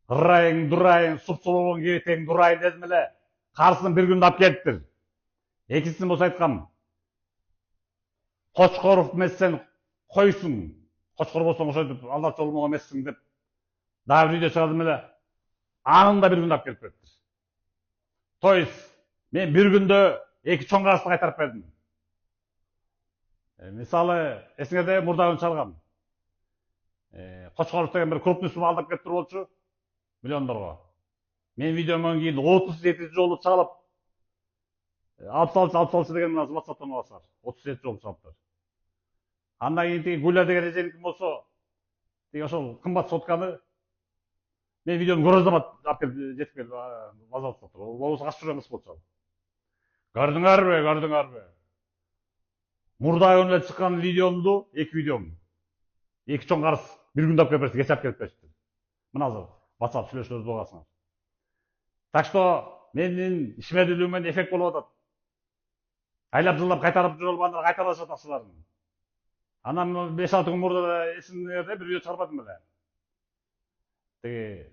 ырайың, дұрайың, сұп-сұлуың, кетең, дұрайың дедім әле. Қарсын бір күнді ап келіптір. Екісін болса айтқам. Қошқоров мессен қойсын. Қошқор болсаң ошайтып алдап жолмаға мессің деп. Daha bir video çıkardım öyle. Anında bir günde ap gelip beriptir. Toys, men bir günde iki çoң qarasты qaytarып бердім. Мысалы, есіңерде мурдагын чалгам. Қошқоров деген бір крупный сумма алдап кетип болчу, миллиондорго. Мен видеомон кийин 37 жолу чалып, 66 деген мына WhatsApp'tan аласыздар. 37 жолу чалыптыр. Андан кийин тиги Гуля деген эженики болсо, тиги ошол кымбат сотканы мен видеоны көрөздөп ап келип жетип келип базалап туруптур. Ол болбосо качып жүргөн кыз болчу. Көрдүңөрбү? Мурдагы эле чыккан видеомду, эки видеом. Эки чоң карыс бир күндө ап келип берсе, кеч ап келип беришти. Мына азыр WhatsApp сүйлөшөбүз боласыңар. Так что менин ишмердүүлүгүмөн эффект болуп атат. Айлап жылдап кайтарып жүрүп алгандар кайтарышат акчаларын. Анан 5-6 күн мурда эсиңерде бир видео чыгарбадым эле. Тиги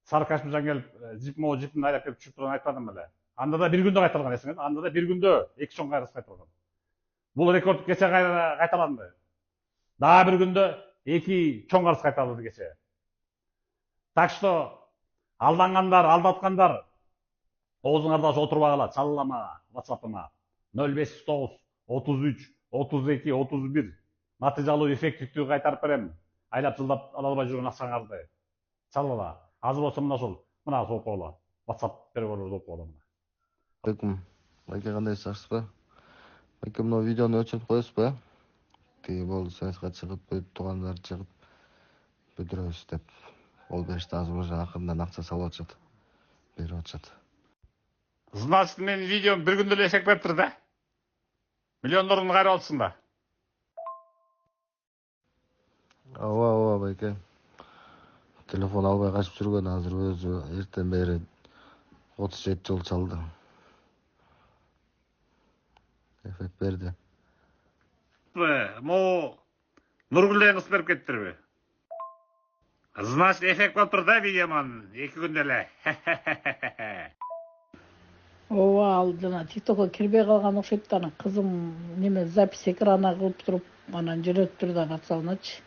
сары кашмыржан келип жиптин айлап келип түшүп турганын айтпадым эле. Анда да бир күндө кайтарган эсиңер. Анда да бир күндө эки чоң кайрыс кайтарган. Бул рекорд кече кайталанды. Дагы бир күндө эки чоң кайрыс кайтарылды кече. Так что алдангандар, алдаткандар оозуңарда отурбагыла, чалыламага, WhatsApp'ыма 059 33 32 31 натыйжалуу эффективдүү кайтарып берем. Айлап жылдап ала албай жүргөн акчаңарды чалыла. Азыр болсо мына ошол мына окуп койгула. WhatsApp переговорду окуп койгула мына. Алейкум. Байке кандай саксызбы? Байке мына видеону өчүрүп коесуз ба? Тиги болду связьга чыгып, туугандар чыгып бүтүрөбүз деп. Ол беришти азыр уже акырындан акча салып атышат. Берип атышат. Значит, менин видеом бир күндө эле эффект бериптир да. Миллиондорун кайрып алыпсың да. Ооба байке. Телефон албай качып жүргөн азыр өзү эртен бери 37 жол чалды. Эффект берди. Могу Нургүл деген кыз берип кетиптирби? Значит, эффект болуптур да видеомон 2 күндө эле. Ооба, ал жана TikTokко кирбей калган окшойт да, анан кызым неме запись экрана кылып туруп, анан жөнөттүр да WhatsApp'начы.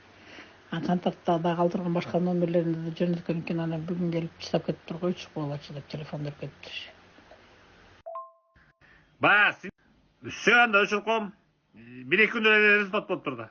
Контактта да калтырган башка номерлеринде да жөнөткөн экен, анан бүгүн келип чыгып кетиптир койчу, болочу деп телефон берип кетиптир. Бас, все анда өчүрүп коем. 1-2 күндө эле результат болуптур да.